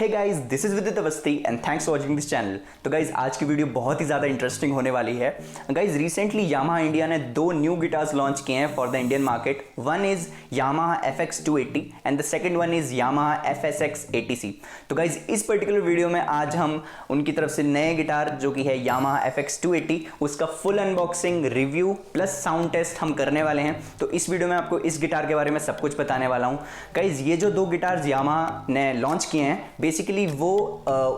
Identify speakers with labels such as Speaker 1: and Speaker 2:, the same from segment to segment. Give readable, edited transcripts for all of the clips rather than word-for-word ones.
Speaker 1: Hey guys, this is विदित Awasthi and thanks for watching this channel. तो guys आज की वीडियो बहुत ही ज़्यादा इंटरेस्टिंग होने वाली है। गाइस रिसेंटली यामाहा इंडिया ने दो न्यू गिटार्स लॉन्च किए हैं for the Indian market. One is Yamaha FX 280 and the second one is Yamaha FSX 80C। तो गाइस इस पर्टिकुलर वीडियो में आज हम उनकी तरफ से नए गिटार जो कि है यामाहा FX 280 उसका full unboxing, review plus sound test हम करने वाले हैं। तो इस वीडियो में आपको इस गिटार के बारे में सब कुछ बताने वाला हूँ। गाइस ये जो दो गिटार्स यामाहा ने लॉन्च किए हैं बेसिकली वो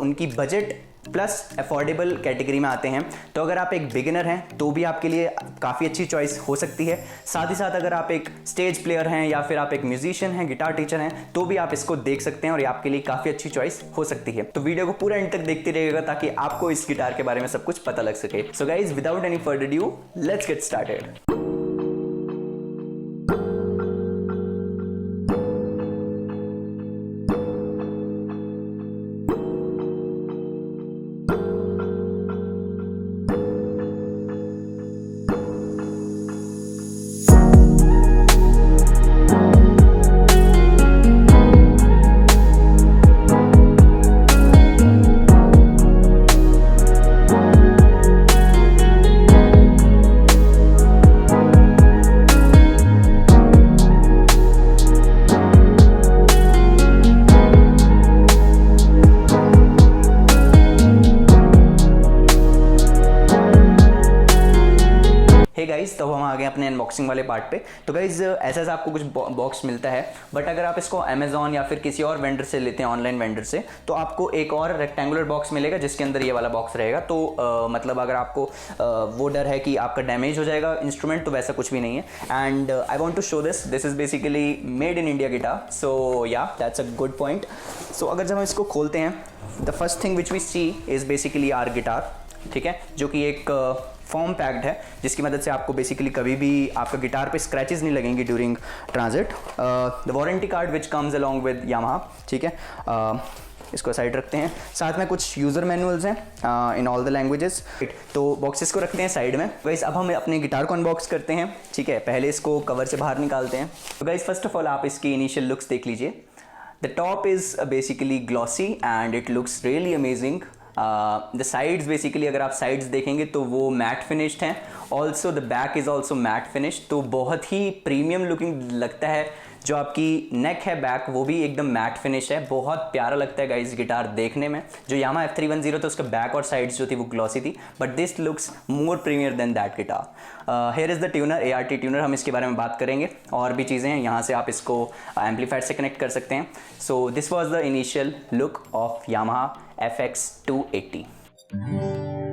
Speaker 1: उनकी बजट प्लस अफोर्डेबल कैटेगरी में आते हैं। तो अगर आप एक बिगिनर हैं तो भी आपके लिए काफ़ी अच्छी चॉइस हो सकती है। साथ ही साथ अगर आप एक स्टेज प्लेयर हैं या फिर आप एक म्यूजिशियन हैं, गिटार टीचर हैं, तो भी आप इसको देख सकते हैं और ये आपके लिए काफ़ी अच्छी चॉइस हो सकती है। तो वीडियो को पूरा एंड तक देखते रहिएगा ताकि आपको इस गिटार के बारे में सब कुछ पता लग सके। So guys without any further due let's get started. Hey guys, तो हम आ गए अपने अनबॉक्सिंग वाले पार्ट पे। तो गाइज ऐसा आपको कुछ बॉक्स मिलता है, बट अगर आप इसको अमेजॉन या फिर किसी और वेंडर से लेते हैं, ऑनलाइन वेंडर से, तो आपको एक और रेक्टेंगुलर बॉक्स मिलेगा जिसके अंदर ये वाला बॉक्स रहेगा। तो मतलब अगर आपको वो डर है कि आपका डैमेज हो जाएगा इंस्ट्रूमेंट, तो वैसा कुछ भी नहीं है। And I want to show this is basically made in India guitar. So या that's a good point. So अगर जब हम इसको खोलते हैं, the first thing which we see is basically our guitar, ठीक है, जो कि एक फॉर्म पैक्ड है जिसकी मदद से आपको बेसिकली कभी भी आपका गिटार पे स्क्रैचेस नहीं लगेंगे during transit. The warranty card which comes along with Yamaha, ठीक है। इसको साइड रखते हैं। साथ में कुछ यूज़र मैनुअल्स हैं इन ऑल द लैंग्वेजेस। तो बॉक्सेस को रखते हैं साइड में। गाइस अब हम अपने गिटार को अनबॉक्स करते हैं, ठीक है। पहले इसको कवर से बाहर निकालते हैं। तो गाइस फर्स्ट ऑफ ऑल आप इसकी इनिशियल लुक्स देख लीजिए। The top is basically glossy and it looks really amazing. The sides basically अगर आप साइड्स देखेंगे तो वो मैट फिनिश्ड हैं। Also the back is also matte finished, तो बहुत ही प्रीमियम लुकिंग लगता है। जो आपकी नेक है बैक वो भी एकदम मैट फिनिश है, बहुत प्यारा लगता है गाइस गिटार देखने में। जो यामाहा F310 था उसका बैक और साइड्स जो थी वो ग्लॉसी थी, but this looks more premier than that guitar. Here is the tuner, ART tuner, हम इसके बारे में बात करेंगे। और भी चीज़ें हैं, यहाँ से आप इसको एम्पलीफायर से कनेक्ट कर सकते हैं। So this was the initial look of Yamaha FX 280।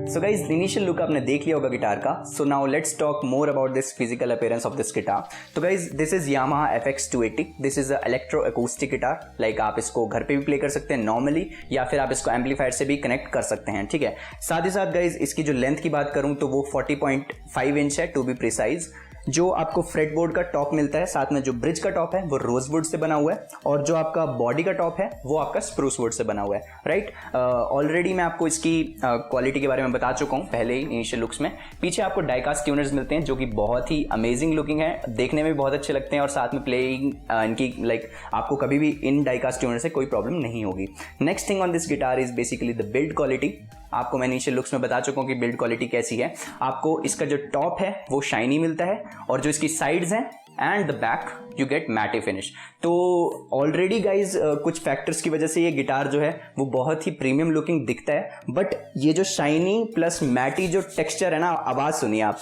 Speaker 1: So guys initial look आपने देख लिया होगा गिटार का। So now let's talk more about this physical appearance of this guitar. तो guys this is Yamaha FX 280। This is a electro acoustic guitar. Like आप इसको घर पे भी प्ले कर सकते हैं नॉर्मली, या फिर आप इसको एम्पलीफायर से भी कनेक्ट कर सकते हैं, ठीक है। साथ ही साथ गाइज इसकी जो लेंथ की बात करूं तो वो 40.5 इंच है टू बी प्रिसाइज। जो आपको फ्रेट बोर्ड का टॉप मिलता है, साथ में जो ब्रिज का टॉप है वो रोजवुड से बना हुआ है, और जो आपका बॉडी का टॉप है वो आपका स्प्रूस वुड से बना हुआ है, राइट। ऑलरेडी मैं आपको इसकी क्वालिटी के बारे में बता चुका हूँ पहले ही इनिशियल लुक्स में। पीछे आपको डाइकास्ट ट्यूनर्स मिलते हैं जो कि बहुत ही अमेजिंग लुकिंग है, देखने में भी बहुत अच्छे लगते हैं, और साथ में प्लेइंग इनकी लाइक आपको कभी भी इन डाइकास्ट ट्यूनर से कोई प्रॉब्लम नहीं होगी। Next thing on this guitar is basically the build quality. आपको मैं इनिशियल लुक्स में बता चुका हूँ कि बिल्ड क्वालिटी कैसी है। आपको इसका जो टॉप है वो शाइनी मिलता है, और जो इसकी साइड्स हैं and the back you get matte finish. तो ऑलरेडी गाइज कुछ फैक्टर्स की वजह से ये गिटार जो है वो बहुत ही प्रीमियम लुकिंग दिखता है, बट ये जो शाइनी प्लस मैटी जो टेक्सचर है ना, आवाज़ सुनिए आप,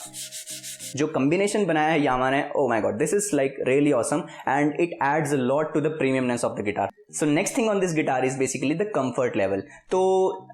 Speaker 1: जो कॉम्बिनेशन बनाया है यामाहा ने, oh my god, this is like really awesome and it adds a lot to the premiumness of the guitar. So next thing on this guitar is basically the comfort level. तो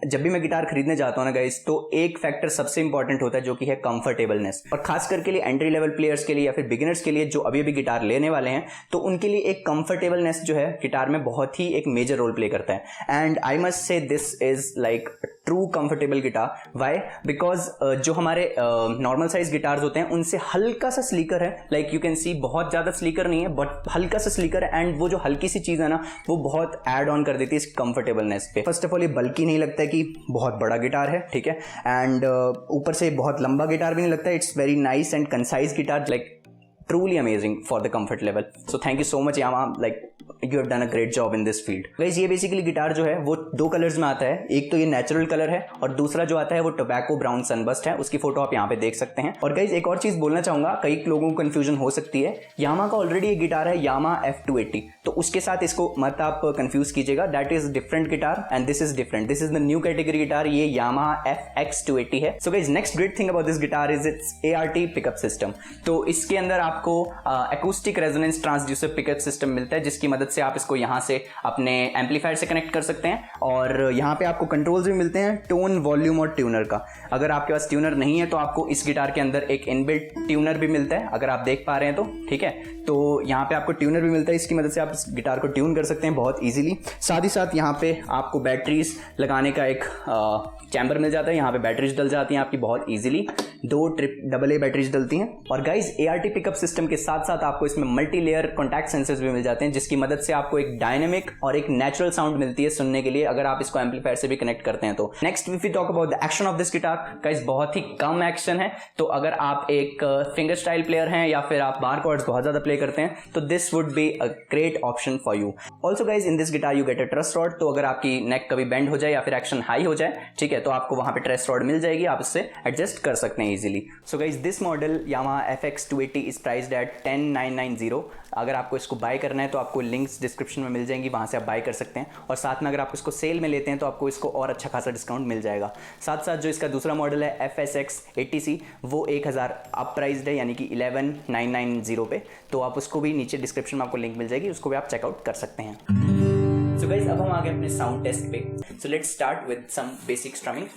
Speaker 1: जब भी मैं guitar खरीदने जाता हूँ ना guys, तो एक फैक्टर सबसे इंपॉर्टेंट होता है जो कि है कंफर्टेबलनेस। और खास करके लिए एंट्री लेवल प्लेयर्स के लिए या फिर बिगिनर्स के लिए जो अभी अभी गिटार लेने वाले हैं, तो उनके लिए एक कंफर्टेबलनेस जो है गिटार में बहुत ही एक मेजर रोल प्ले करता है। And I must say this is like true comfortable guitar. Why? Because जो हमारे नॉर्मल साइज गिटार्स होते हैं उनसे हल्का सा स्लीकर है, लाइक यू कैन सी, बहुत ज्यादा स्लीकर नहीं है बट हल्का सा स्लीकर है। एंड वो जो हल्की सी चीज है ना, वो बहुत ऐड ऑन कर देती है इस कंफर्टेबलनेस पे। फर्स्ट ऑफ ऑल ये बल्कि नहीं लगता है कि बहुत बड़ा गिटार है, ठीक है। एंड ऊपर से बहुत लंबा गिटार भी नहीं लगता है। It's very nice and concise guitar, like truly amazing for the comfort level. So thank you so much Yamaha, like you have done a great job in this field. Guys ये basically guitar जो है वो दो colours में आता है, एक तो ये नेचुरल कलर है और दूसरा जो आता है वो टोबैको ब्राउन सनबस्ट है, उसकी फोटो आप यहाँ पे देख सकते हैं। और गाइज एक और चीज बोलना चाहूंगा, कई लोगों को कंफ्यूजन हो सकती है, Yamaha का ऑलरेडी एक गिटार है Yamaha F280, तो उसके साथ इसको मत आप कंफ्यूज कीजिएगा, that is different guitar and this is different, this is the new category guitar, ये Yamaha FX280 है। So guys next great thing about this guitar is it's ART pickup system. तो इसके अंदर आपको acoustic resonance transducer pickup system मिलता है, जिसकी मदद से आप इसको यहाँ से अपने एम्पलीफायर से कनेक्ट कर सकते हैं। और यहाँ पे आपको कंट्रोल्स भी मिलते हैं टोन, वॉल्यूम और ट्यूनर का। अगर आपके पास ट्यूनर नहीं है तो आपको इस गिटार के अंदर एक इनबिल्ट ट्यूनर भी मिलता है, अगर आप देख पा रहे हैं तो ठीक है। तो यहाँ पे आपको ट्यूनर भी मिलता है, इसकी मदद से आप इस गिटार को ट्यून कर सकते हैं बहुत ईजिली। साथ ही साथ यहाँ पे आपको बैटरीज लगाने का एक चैम्बर मिल जाता है, यहाँ पे बैटरीज डल जाती हैं आपकी बहुत ईजिली, 2 AA बैटरीज डलती हैं। और गाइज ART पिकअप सिस्टम के साथ साथ आपको इसमें मल्टी लेयर कॉन्टैक्ट सेंसर्स भी मिल जाते हैं, जिसकी मदद से आपको एक डायनेमिक और एक नेचुरल साउंड मिलती है सुनने के लिए, अगर आप इसको एम्पलीफायर से भी कनेक्ट करते हैं तो। Next if we talk about the action of this guitar, guys बहुत ही कम एक्शन है, तो अगर आप एक फिंगर स्टाइल प्लेयर हैं या फिर आप बार कॉर्ड्स बहुत ज्यादा प्ले करते हैं तो this would be a great option for you. Also guys in this guitar you get a truss rod, तो अगर आपकी नेक कभी बेंड हो जाए या फिर एक्शन हाई हो जाए, ठीक है, तो आपको वहां पे ट्रस रॉड मिल जाएगी, आप इससे एडजस्ट कर सकते हैं easily. So guys this model Yamaha FX280 is priced eight 10,990। अगर आपको इसको बाय करना है तो आपको लिंक्स डिस्क्रिप्शन में मिल जाएंगी, वहाँ से आप बाय कर सकते हैं। और साथ में अगर आप इसको सेल में लेते हैं तो आपको इसको और अच्छा खासा डिस्काउंट मिल जाएगा। साथ साथ जो इसका दूसरा मॉडल है FSX80C वो 1000 अप प्राइस्ड है, यानी कि 11,990 पे, तो आप उसको भी नीचे डिस्क्रिप्शन में आपको लिंक मिल जाएगी, उसको भी आप चेकआउट कर सकते हैं। सो गाइज अब हम आ गए अपने साउंड टेस्ट पे। So let's start with some basic strumming.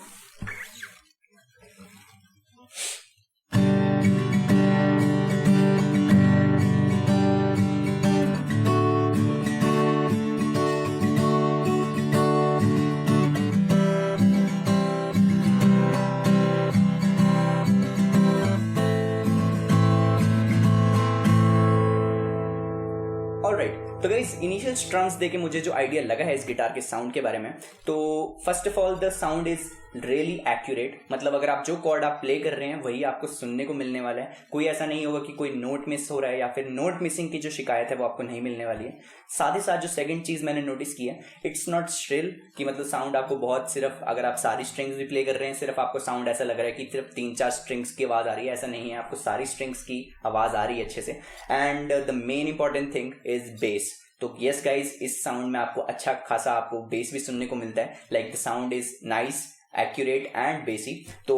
Speaker 1: तो गाइस इनिशियल स्ट्रम्स देके मुझे जो आइडिया लगा है इस गिटार के साउंड के बारे में, तो first of all the sound is really accurate, मतलब अगर आप जो कॉर्ड आप प्ले कर रहे हैं वही आपको सुनने को मिलने वाला है। कोई ऐसा नहीं होगा कि कोई नोट मिस हो रहा है या फिर नोट मिसिंग की जो शिकायत है वो आपको नहीं मिलने वाली है। साथ ही साथ जो सेकंड चीज मैंने नोटिस की है, इट्स नॉट श्रिल, कि मतलब साउंड आपको बहुत, सिर्फ अगर आप सारी स्ट्रिंग्स भी प्ले कर रहे हैं सिर्फ आपको साउंड ऐसा लग रहा है कि सिर्फ 3-4 स्ट्रिंग्स की आवाज आ रही है, ऐसा नहीं है, आपको सारी स्ट्रिंग्स की आवाज आ रही है अच्छे से। And the main important thing is base. तो यस गाइज इस साउंड में आपको अच्छा खासा आपको बेस भी सुनने को मिलता है, like the sound is nice, accurate and बेसी। तो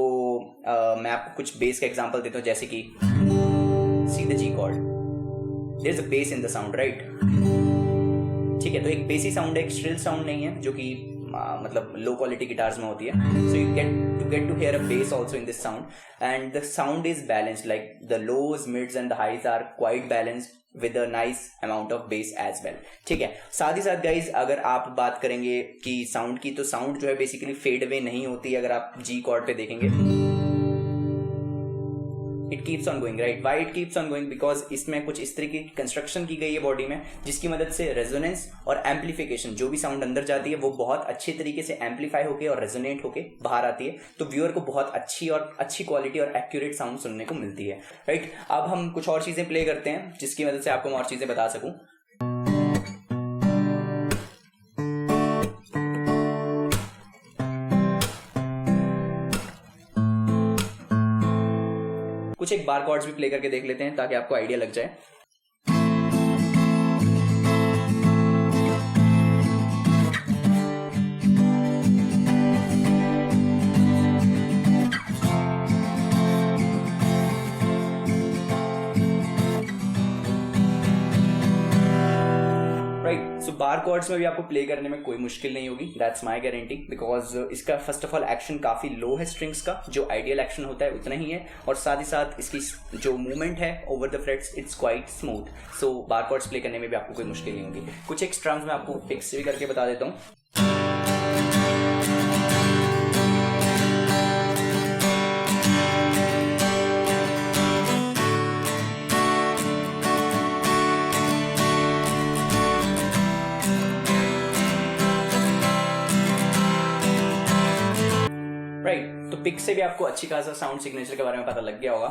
Speaker 1: मैं आपको कुछ बेस का एग्जांपल देता हूँ, जैसे कि see the G chord, there is a bass in the sound, right, ठीक है। तो एक बेसी साउंड है, एक श्रिल साउंड नहीं है, जो कि मतलब लो क्वालिटी गिटार्स में होती है। So you get to hear a bass also in this sound and the sound is balanced, like the lows, mids and the highs are quite balanced with a nice amount of bass as well, ठीक है। साथ ही साथ guys अगर आप बात करेंगे कि sound की, तो साउंड जो है बेसिकली फेड अवे नहीं होती है। अगर आप जी कॉर्ड पे देखेंगे it keeps on going, right. Why it keeps on going? Because इसमें कुछ इस तरीके की कंस्ट्रक्शन की गई है बॉडी में, जिसकी मदद से रेजोनेंस और एम्पलीफिकेशन, जो भी साउंड अंदर जाती है वो बहुत अच्छे तरीके से एम्पलीफाई होके और रेजोनेट होके बाहर आती है, तो व्यूअर को बहुत अच्छी क्वालिटी और एक्यूरेट साउंड सुनने को मिलती है, राइट। अब हम कुछ और चीजें प्ले करते हैं जिसकी मदद से आपको मैं और चीजें बता सकूं। कुछ एक बार कॉर्ड्स भी प्ले करके देख लेते हैं ताकि आपको आइडिया लग जाए। सो बार कॉर्ड्स में भी आपको प्ले करने में कोई मुश्किल नहीं होगी, दैट्स माय गारंटी, बिकॉज इसका फर्स्ट ऑफ ऑल एक्शन काफी लो है स्ट्रिंग्स का, जो आइडियल एक्शन होता है उतना ही है, और साथ ही साथ इसकी जो मूवमेंट है over the frets it's quite smooth. So bar chords play करने में भी आपको कोई मुश्किल नहीं होगी। कुछ एक स्ट्रम्स में आपको पिक्स भी करके बता देता हूँ। तो पिक से भी आपको अच्छी खासा साउंड सिग्नेचर के बारे में पता लग गया होगा।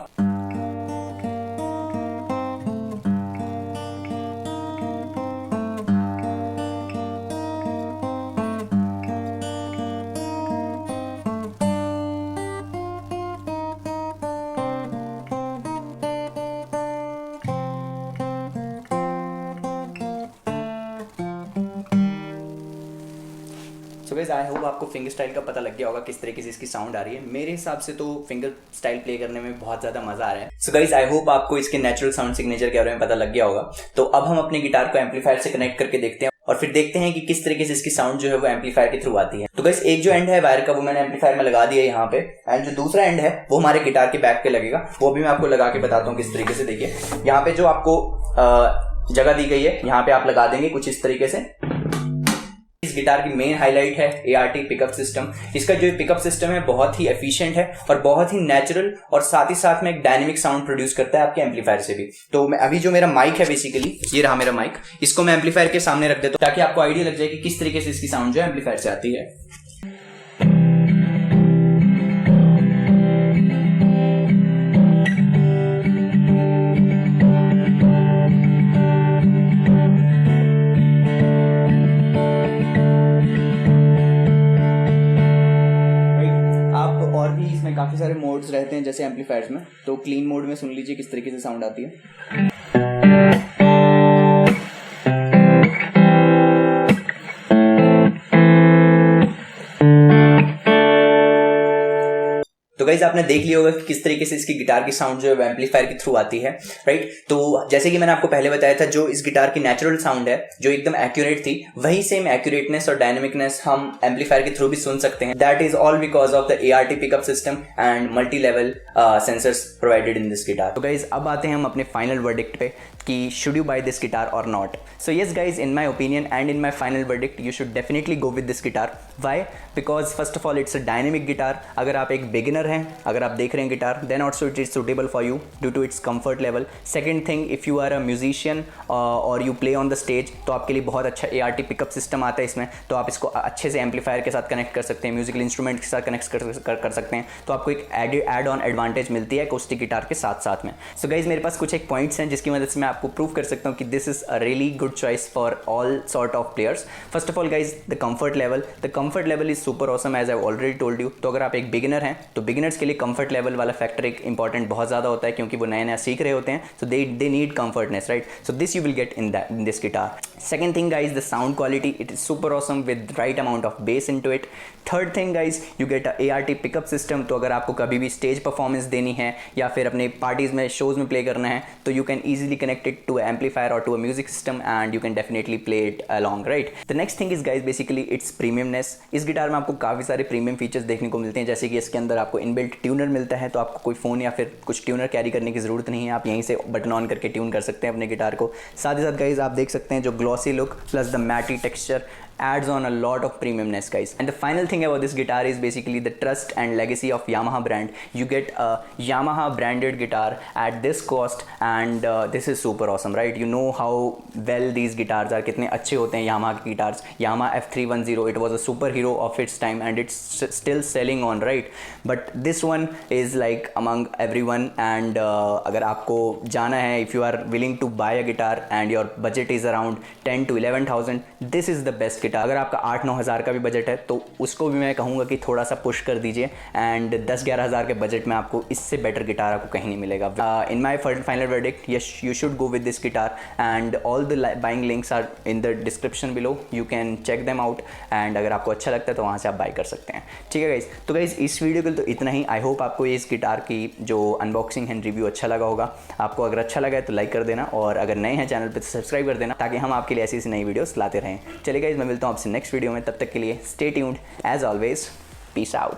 Speaker 1: सो गाइस आई होप आपको फिंगर स्टाइल का पता लग गया होगा किस तरीके से इसकी साउंड आ रही है। मेरे हिसाब से तो फिंगर स्टाइल प्ले करने में बहुत ज़्यादा मज़ा आ रहा है। सो गाइस आई होप आपको इसके नेचुरल साउंड सिग्नेचर के बारे में पता लग गया होगा। तो अब हम अपने गिटार को एम्पलीफायर से कनेक्ट करके देखते हैं और फिर देखते हैं कि किस तरीके से इसकी साउंड जो है वो एम्पलीफायर के थ्रू आती है। तो गाइस एक जो एंड है वायर का वो मैंने एम्पलीफायर में लगा दिया है यहाँ पे, एंड जो दूसरा एंड है वो हमारे गिटार के बैक पे लगेगा। वो भी मैं आपको लगा के बताता हूँ किस तरीके से। देखिए यहाँ पे जो आपको जगह दी गई है यहाँ पे आप लगा देंगे कुछ इस तरीके से। इस गिटार की मेन हाईलाइट है ART पिकअप सिस्टम। इसका जो पिकअप सिस्टम है बहुत ही एफिशिएंट है और बहुत ही नेचुरल और साथ ही साथ में एक डायनेमिक साउंड प्रोड्यूस करता है आपके एम्पलीफायर से भी। तो मैं अभी जो मेरा माइक है बेसिकली ये रहा मेरा माइक, इसको मैं एम्पलीफायर के सामने रख देता हूँ ताकि आपको आइडिया लग जाए कि किस तरीके से इसकी साउंड जो है एम्पलीफायर से आती है। और भी इसमें काफ़ी सारे मोड्स रहते हैं जैसे एम्पलीफायर्स में। तो क्लीन मोड में सुन लीजिए किस तरीके से साउंड आती है। तो गाइज आपने देख लिया होगा कि किस तरीके से इसकी गिटार की साउंड जो है एम्पलीफायर के थ्रू आती है, राइट। तो जैसे कि मैंने आपको पहले बताया था जो इस गिटार की नेचुरल साउंड है जो एकदम एक्यूरेट थी, वही सेम एक्यूरेटनेस और डायनेमिकनेस हम एम्पलीफायर के थ्रू भी सुन सकते हैं। That is all because of the ART pickup system and multi level sensors provided in this guitar. तो गाइज अब आते हैं हम अपने फाइनल वर्डिक्ट पे कि should you buy this guitar और not. So yes guys, in my opinion and in my final verdict you should definitely go with this guitar. Why? Because first of all it's a dynamic guitar. अगर आप एक beginner हैं, अगर आप देख रहे हैं guitar, then also it is suitable for you due to its comfort level. Second thing, if you are a musician और you play on the stage तो आपके लिए बहुत अच्छा ART पिकअप सिस्टम आता है इसमें। तो आप इसको अच्छे से एम्पलीफायर के साथ कनेक्ट कर सकते हैं, म्यूजिकल इंस्ट्रूमेंट के साथ कनेक्ट कर सकते हैं। तो आपको एक एड ऑन एडवांटेज मिलती है अकॉस्टिक गिटार के साथ साथ में। सो गाइज मेरे पास कुछ एक पॉइंट्स हैं जिसकी मदद से मैं आपको प्रूव कर सकता हूँ कि this is a really good choice for all sort of players. First of all guys the comfort level is super awesome as I already told you. तो अगर आप एक बिगिनर हैं तो बिगिनर्स के लिए कंफर्ट लेवल वाला फैक्टर एक इंपॉर्टेंट बहुत ज़्यादा होता है क्योंकि वो नया नया सीख रहे होते हैं। So they need comfortness, right. So this you will get in this guitar. Second thing guys, the sound quality, it is super awesome with right amount of bass into it. Third thing guys, you get a ART pickup system. तो अगर आपको कभी भी stage performance देनी है या फिर अपने पार्टीज में शोज में प्ले करना है तो you can easily connect it to amplifier और to a music system and you can definitely play it along, right. The next thing is guys basically it's premiumness. इस गिटार में आपको काफ़ी सारे प्रीमियम फीचर्स देखने को मिलते हैं, जैसे कि इसके अंदर आपको इनबिल्ट ट्यूनर मिलता है। तो आपको कोई फ़ोन या फिर कुछ ट्यूनर कैरी करने की ज़रूरत नहीं है, आप यहीं से बटन ऑन करके ट्यून कर सकते हैं अपने गिटार को। साथ ही साथ गाइज आप देख सकते हैं जो glossy look plus the matte texture adds on a lot of premiumness guys. And the final thing about this guitar is basically the trust and legacy of Yamaha brand. You get a Yamaha branded guitar at this cost and this is super awesome, right? You know how well these guitars are, कितने अच्छे होते हैं Yamaha के guitars. Yamaha F310, it was a superhero of its time and it's still selling on, right? But this one is like among everyone and अगर आपको जाना है, if you are willing to buy a guitar and your budget is around 10 to 11,000, this is the best guitar. अगर आपका 8-9 हज़ार का भी budget है तो उसको भी मैं कहूँगा कि थोड़ा सा पुश कर दीजिए एंड 10-11 हज़ार के बजट में आपको इससे बेटर गिटार आपको कहीं नहीं मिलेगा। In my final verdict, yes you should go with this guitar and all the buying links are in the description below, you can check them out and अगर आपको अच्छा लगता है तो वहाँ से आप बाय कर सकते हैं, ठीक है गाइज। तो गाइज इस वीडियो के लिए तो इतना ही। आई होप आपको ये इस गिटार की जो अनबॉक्सिंग एंड रिव्यू अच्छा लगा होगा। आपको अगर अच्छा लगा है तो लाइक कर देना और अगर नए हैं चैनल पर तो सब्सक्राइब कर देना ताकि हम आपके लिए ऐसी ऐसी नई वीडियोस लाते रहें। चलिए गाइज मैं मिलता हूँ आपसे नेक्स्ट वीडियो में, तब तक के लिए stay tuned as always, peace out.